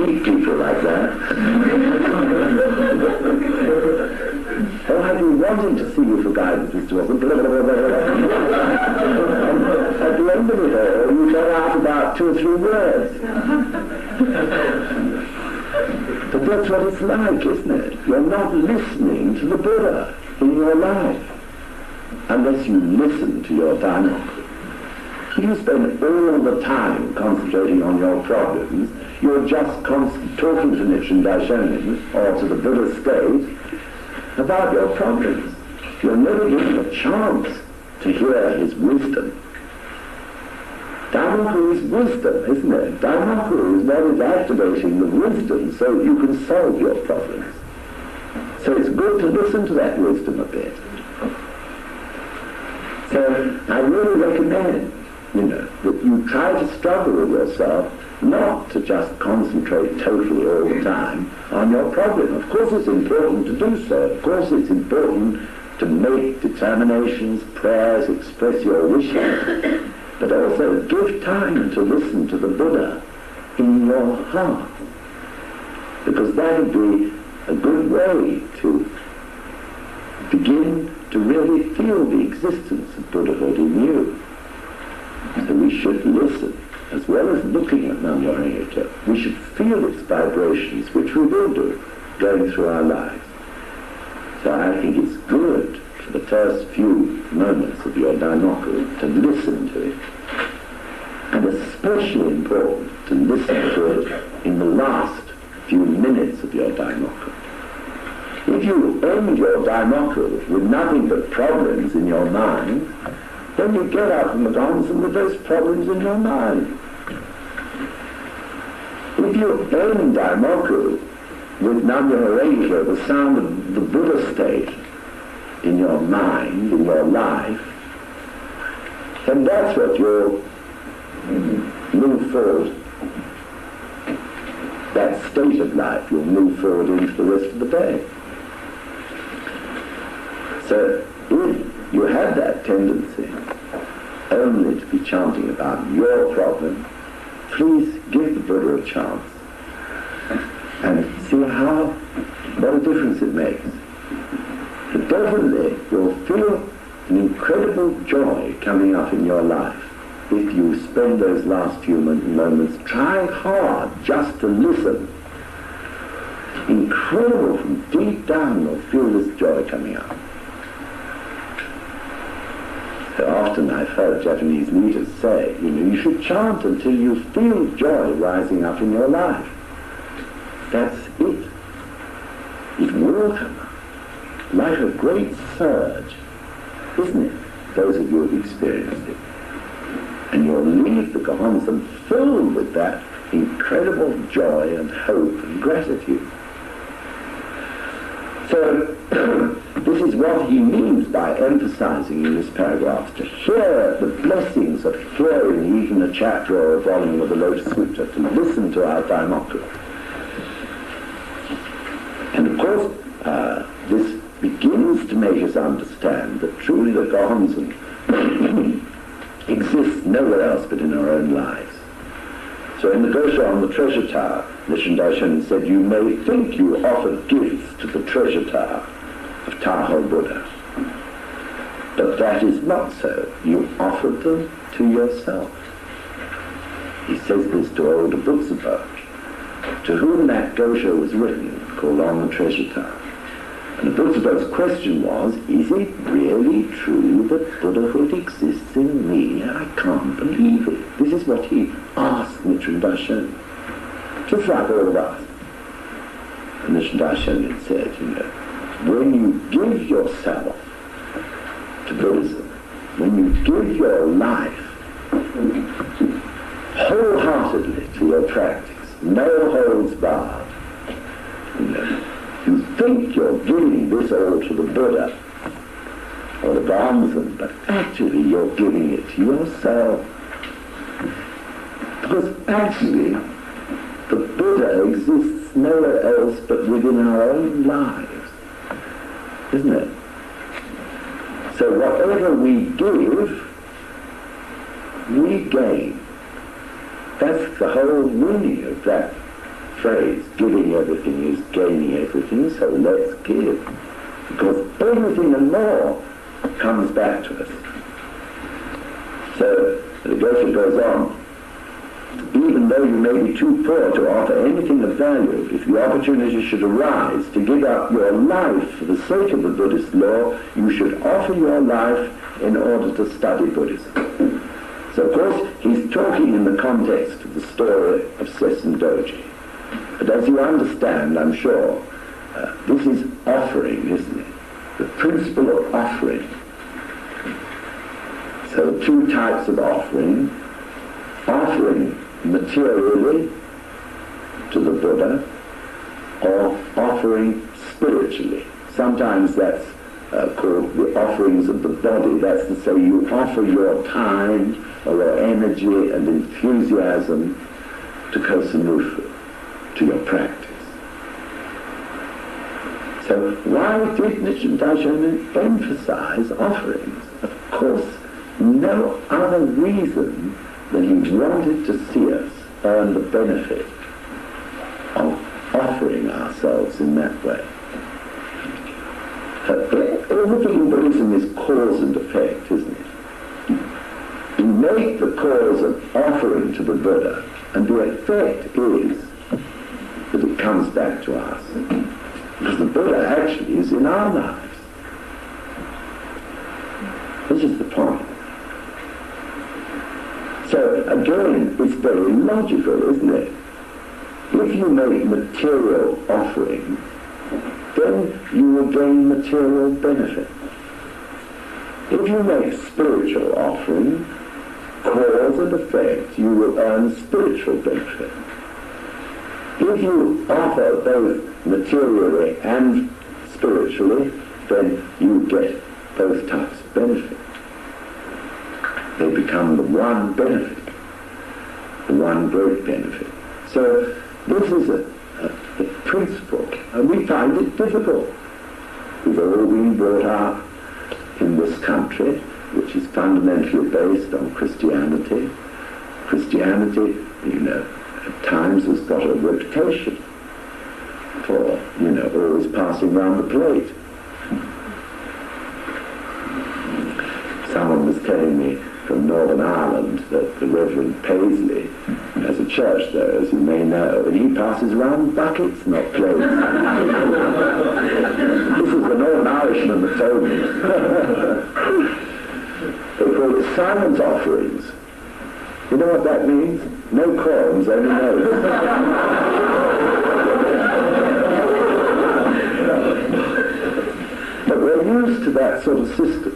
meet people like that. Oh, I've been wanting to see you for guidance, Mr. Wilson. At the end of it all, you got out about 2 or 3 words. But that's what it's like, isn't it? You're not listening to the Buddha in your life unless you listen to your Dharma. If you spend all the time concentrating on your problems, you're just talking to Nichiren Daishonin or to the Buddha state about your problems. You're never given a chance to hear his wisdom. Dharmaku is wisdom, isn't it? Dharmaku is what is activating the wisdom so that you can solve your problems. So it's good to listen to that wisdom a bit. So I really recommend, that you try to struggle with yourself, not to just concentrate totally all the time on your problem. Of course it's important to do so. Of course it's important to make determinations, prayers, express your wishes, but also give time to listen to the Buddha in your heart. Because that would be a good way to begin to really feel the existence of Buddhahood in you. So we should listen, as well as looking at Nam-myoho-renge-kyo. We should feel its vibrations, which we will do, going through our lives. So I think it's good for the first few moments of your daimoku to listen to it. And especially important to listen to it in the last few minutes of your daimoku. If you end your daimoku with nothing but problems in your mind, then you get up from the Gosho with those problems in your mind. If you end daimoku with Nam-myoho-renge-kyo, the sound of the Buddha state, in your mind, in your life, then that's what you'll move forward. That state of life, you'll move forward into the rest of the day. So if you have that tendency only to be chanting about your problem, please give the Buddha a chance and see what a difference it makes. But definitely you'll feel an incredible joy coming up in your life if you spend those last few moments trying hard just to listen. Incredible, from deep down you'll feel this joy coming up. So often I've heard Japanese leaders say, you should chant until you feel joy rising up in your life. That's it. It will come up, like a great surge, isn't it? Those of you who have experienced it. And you'll leave the Gosho filled with that incredible joy and hope and gratitude. So, this is what he means by emphasizing in this paragraph, to hear the blessings of hearing even a chapter or a volume of the Lotus Sutta, to listen to our daimoku. And of course, this begins to make us understand that truly the Gosho exists nowhere else but in our own lives. So in the Gosho on the treasure tower, Nichiren Daishonin said, you may think you offered gifts to the treasure tower of Tahoe Buddha, but that is not so. You offered them to yourself. He says this to old Butsubo, to whom that Gosho was written, called On the Treasure Tower. And Butsubo's question was, is it really true that Buddhahood exists in me? I can't believe it. This is what he asked Nichiren Daishonin, just like all of us. And Nichiren Daishonin said, when you give yourself to Buddhism, when you give your life wholeheartedly to your practice, no holds barred, you think you're giving this all to the Buddha or the Gosho, but actually you're giving it to yourself. Because actually the Buddha exists nowhere else but within our own lives, isn't it? So whatever we give, we gain. That's the whole meaning of that phrase, giving everything is gaining everything, so let's give. Because everything and more comes back to us. So the Gosho goes on, even though you may be too poor to offer anything of value, if the opportunity should arise to give up your life for the sake of the Buddhist law, you should offer your life in order to study Buddhism. So of course he's talking in the context of the story of Sessen Doji. But as you understand, I'm sure, this is offering, isn't it? The principle of offering. So two types of offering. Offering materially to the Buddha, or offering spiritually. Sometimes that's called the offerings of the body. That's to say you offer your time or your energy and enthusiasm to Kosanufu, to your practice. So why did Nichiren Daishonin emphasize offerings? Of course, no other reason than he wanted to see us earn the benefit of offering ourselves in that way. Everything in Buddhism is cause and effect, isn't it? You make the cause of offering to the Buddha, and the effect is that it comes back to us. Because the Buddha actually is in our lives. This is the point. So again, it's very logical, isn't it? If you make material offering, then you will gain material benefit. If you make spiritual offering, cause and effect, you will earn spiritual benefit. If you offer both materially and spiritually, then you get both types of benefit. They become the one benefit, the one great benefit. So this is a principle, and we find it difficult. We've all been brought up in this country, which is fundamentally based on Christianity. Christianity, at times has got a reputation for, always passing around the plate. Someone was telling me from Northern Ireland that the Reverend Paisley has a church there, as you may know, and he passes around buckets, not plates. This is the Northern Irishman that told me. They call it silent offerings. You know what that means? No qualms, only no's. But we're used to that sort of system,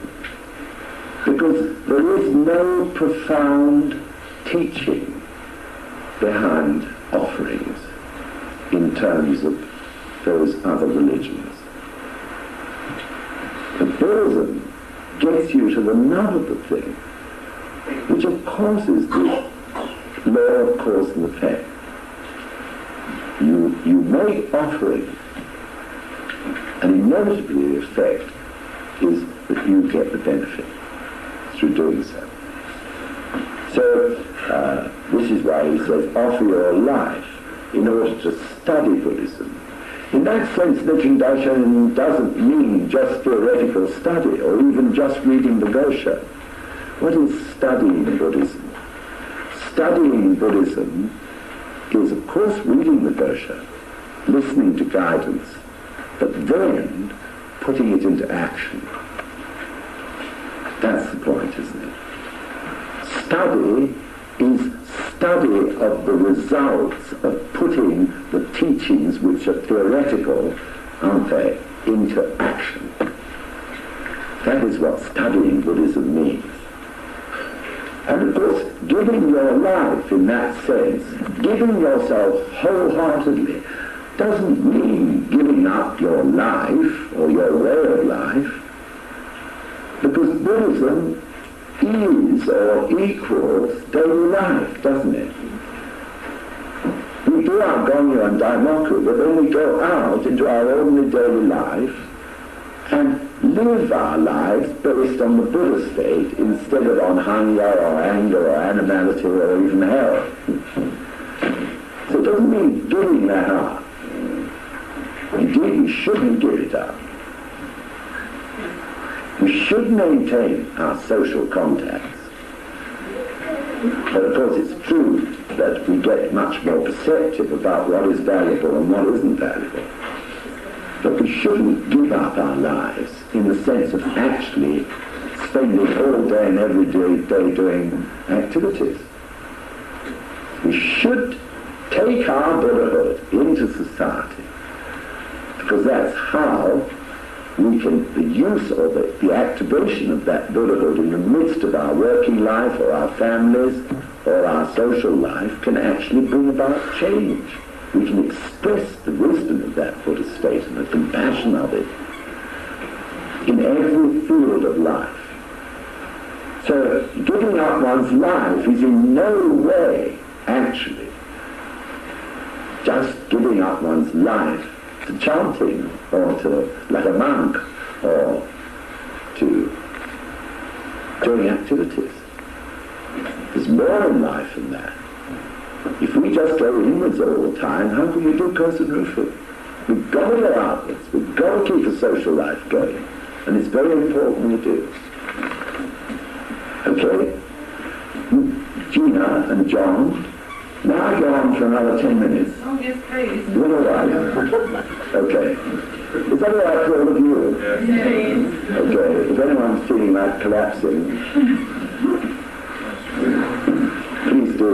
because there is no profound teaching behind offerings in terms of those other religions. But Buddhism gets you to the nub of the thing, which of course is the law of cause and effect. You make offering, and inevitably the effect is that you get the benefit through doing so. So this is why he says, offer your life in order to study Buddhism. In that sense, Nichiren Daishonin doesn't mean just theoretical study or even just reading the Gosho. What is studying Buddhism? Studying Buddhism is, of course, reading the Gosho, listening to guidance, but then putting it into action. That's the point, isn't it? Study is study of the results of putting the teachings, which are theoretical, aren't they, into action. That is what studying Buddhism means. And of course, giving your life in that sense, giving yourself wholeheartedly, doesn't mean giving up your life or your way of life, because Buddhism is or equals daily life, doesn't it? We do our Gongyo and Daimoku, but then we go out into our ordinary daily life and live our lives based on the Buddha state instead of on hunger or anger or animality or even hell. So it doesn't mean giving that up. Indeed, we shouldn't give it up. We should maintain our social contacts. But of course it's true that we get much more perceptive about what is valuable and what isn't valuable. But we shouldn't give up our lives in the sense of actually spending all day and every day doing activities. We should take our Buddhahood into society, because that's how we can, the use or the activation of that Buddhahood in the midst of our working life or our families or our social life can actually bring about change. We can express the wisdom of that Buddha state and the compassion of it in every field of life. So giving up one's life is in no way actually just giving up one's life to chanting or to, like a monk, or to doing activities. There's more in life than that. If we just go inwards all the time, how can we do Causton? We've got to go outwards. We've got to keep a social life going. And it's very important we do. Okay? Gina and John, now I go on for another 10 minutes. Oh, yes, please. Is that all right? Okay. Is that all right for all of you? Yes. Okay. If anyone's feeling like collapsing, please do.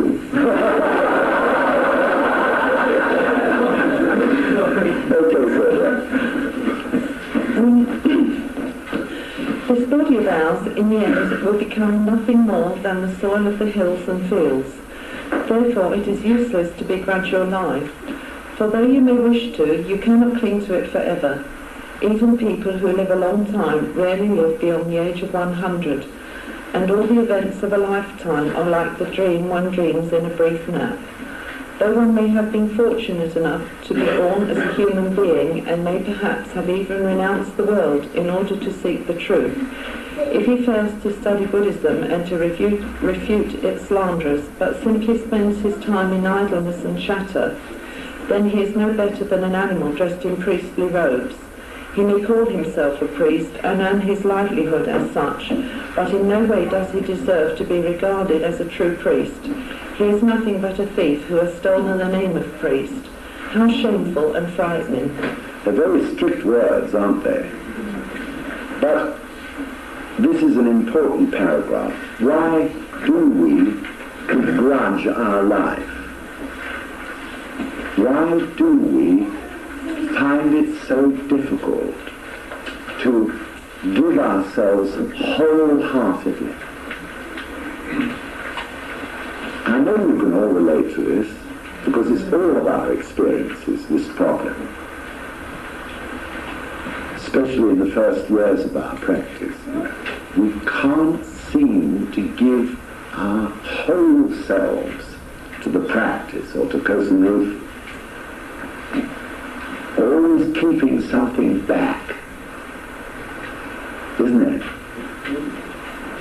Okay, further. This body of ours, in the end, will become nothing more than the soil of the hills and fields. Therefore, it is useless to begrudge your life. For though you may wish to, you cannot cling to it forever. Even people who live a long time rarely live beyond the age of 100, and all the events of a lifetime are like the dream one dreams in a brief nap. Though one may have been fortunate enough to be born as a human being, and may perhaps have even renounced the world in order to seek the truth, if he fails to study Buddhism and to refute its slanderers, but simply spends his time in idleness and chatter, then he is no better than an animal dressed in priestly robes. He may call himself a priest and earn his livelihood as such, but in no way does he deserve to be regarded as a true priest. He is nothing but a thief who has stolen the name of priest. How shameful and frightening. They're very strict words, aren't they? But this is an important paragraph. Why do we begrudge our life? Why do we find it so difficult to give ourselves wholeheartedly? I know you can all relate to this, because it's all of our experiences, this problem. Especially in the first years of our practice. We can't seem to give our whole selves to the practice or to Causton. Always keeping something back, isn't it?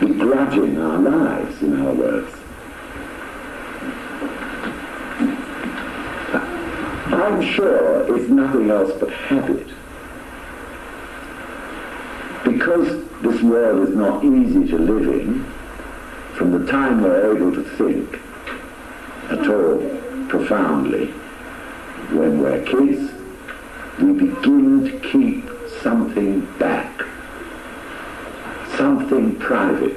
Begrudging our lives, in other words. I'm sure it's nothing else but habit. Because this world is not easy to live in, from the time we're able to think at all profoundly, when we're kids, we begin to keep something back, something private,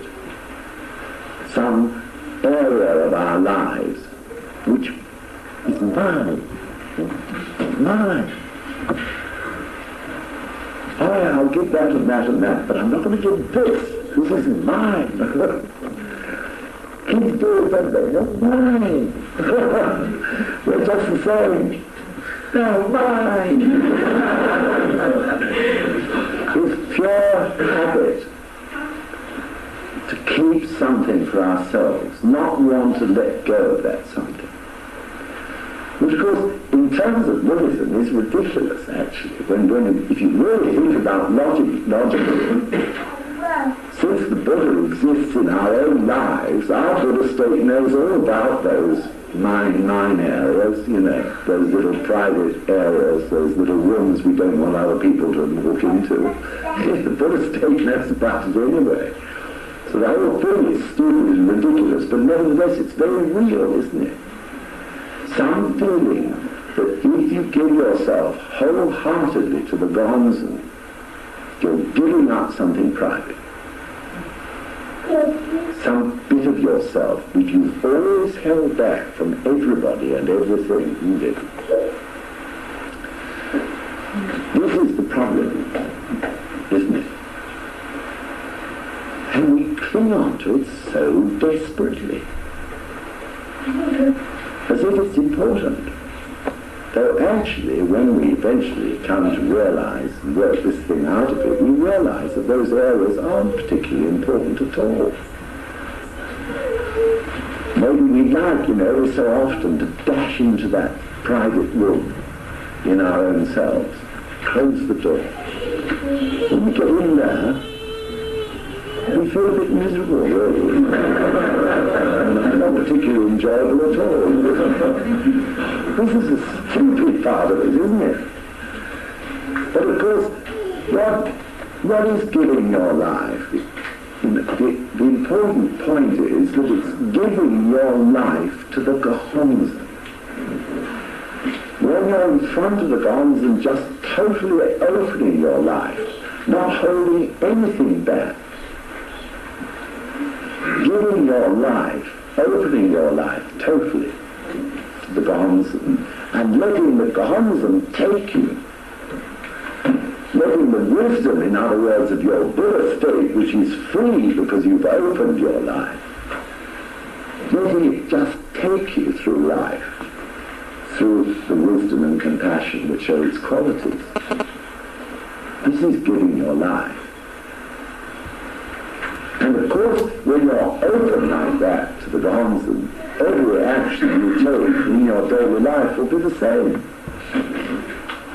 some area of our lives which is mine. Mine. Oh yeah, I'll give that and that and that, but I'm not going to give this. This is mine. Kids do it, don't they? Not mine. We're just the same. No, mine. It's pure habit to keep something for ourselves, not want to let go of that something. Which, of course, in terms of Buddhism, is ridiculous, actually. If you really think about logically, since the Buddha exists in our own lives, our Buddha state knows all about those mine areas, you know, those little private areas, those little rooms we don't want other people to walk into. The Buddha state knows about it anyway. So the whole thing is stupid and ridiculous, but nevertheless it's very real, isn't it? Some feeling that if you give yourself wholeheartedly to the Gonzen, you're giving up something private. Some bit of yourself which you've always held back from everybody and everything, isn't it? This is the problem, isn't it? And we cling on to it so desperately, as if it's important. Though actually, when we eventually come to realize and work this thing out of it, we realize that those areas aren't particularly important at all. Maybe we like, you know, so often to dash into that private room in our own selves, close the door. When we get in there, we feel a bit miserable, really. Not particularly enjoyable at all. This is the stupid part of it, isn't it? But of course, what is giving your life? The important point is that it's giving your life to the Gonzen. When you're in front of the Gonzen, just totally opening your life, not holding anything back. Giving your life, opening your life totally to the Gonzen, and letting the Gonzen take you. Letting the wisdom, in other words, of your Buddha state, which is free because you've opened your life, letting it just take you through life, through the wisdom and compassion which are its qualities. This is giving your life. And of course, when you're open like that to the Gonzen, every action you take in your daily life will be the same.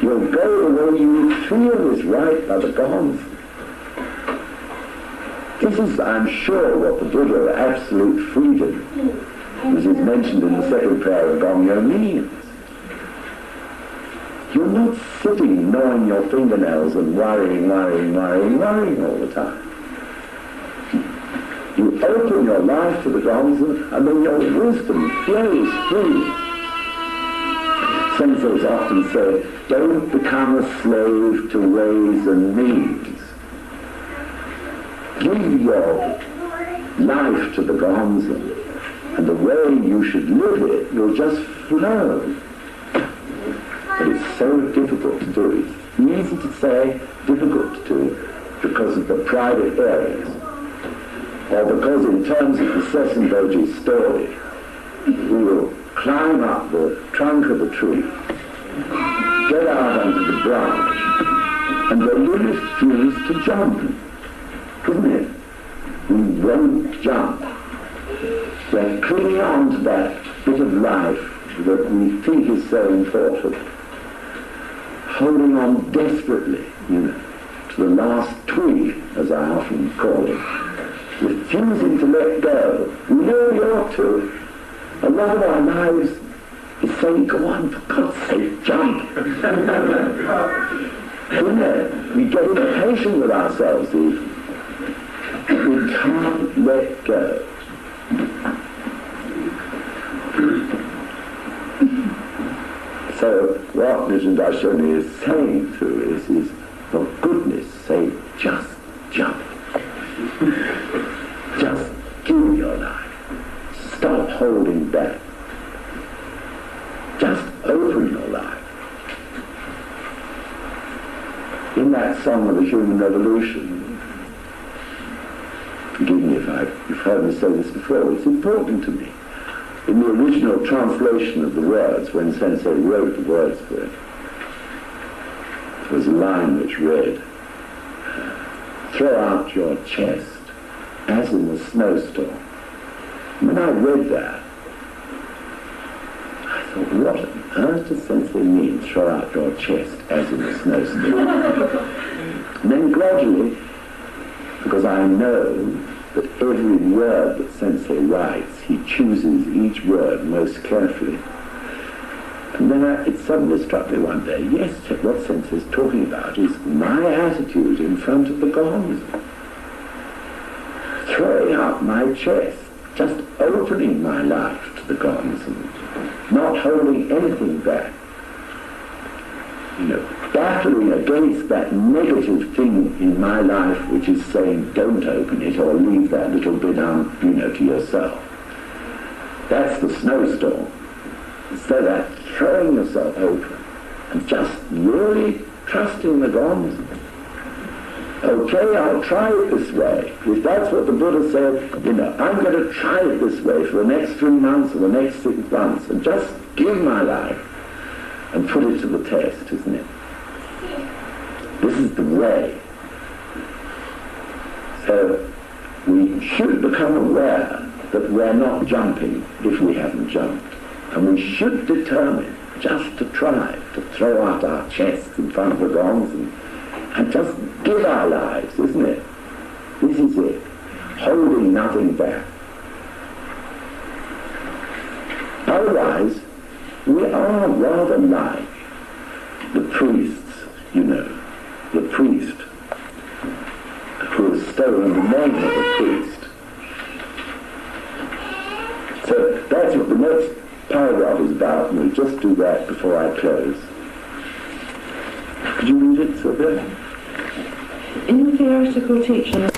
You'll go the way you feel is right by the Gonzen. This is, I'm sure, what the Buddha, absolute freedom, which is mentioned in the second prayer of Gongyo, means. You're not sitting gnawing your fingernails and worrying all the time. You open your life to the Gonzen, and then your wisdom flows freely. Senseis often say, don't become a slave to ways and means. Give your life to the Gonzen, and the way you should live it will just flow. But it's so difficult to do. It's easy to say, difficult to do, because of the private areas. Or because in terms of the Sessendoji's story, we will climb up the trunk of the tree, get out onto the branch, and then we refuse to jump, isn't it? We won't jump. We're clinging on to that bit of life that we think is so important, holding on desperately, to the last twig, as I often call it, refusing to let go. We know we ought to. A lot of our lives is saying, go on, for God's sake, jump. We get impatient with ourselves even. We can't let go. So what Nijin Daishonin is saying to us is, for goodness sake, just jump. Just give your life. Stop holding back. Just open your life. In that song of the human revolution, forgive me if you've heard me say this before, it's important to me. In the original translation of the words, when Sensei wrote the words for it, there was a line which read, throw out your chest as in a snowstorm. When I read that, I thought, what on earth does Sensei mean, throw out your chest as in a snowstorm? And then gradually, because I know that every word that Sensei writes, he chooses each word most carefully. And then it suddenly struck me one day, yes, what Sensei is talking about is my attitude in front of the gongs. Throwing out my chest, just opening my life to the gongs and not holding anything back. Battling against that negative thing in my life which is saying don't open it or leave that little bit to yourself. That's the snowstorm. So that throwing yourself open and just really trusting the gongs. Okay, I'll try it this way. If that's what the Buddha said, I'm going to try it this way for the next 3 months or the next 6 months and just give my life and put it to the test, isn't it? This is the way. So we should become aware that we're not jumping if we haven't jumped. And we should determine just to try to throw out our chests in front of the gongs and just give our lives, isn't it? This is it. Holding nothing back. Otherwise, we are rather like the priests, the priest who has stolen the name of the priest. So that's what the next paragraph is about, and we'll just do that before I close. Could you read it, Sylvia? In the theoretical teaching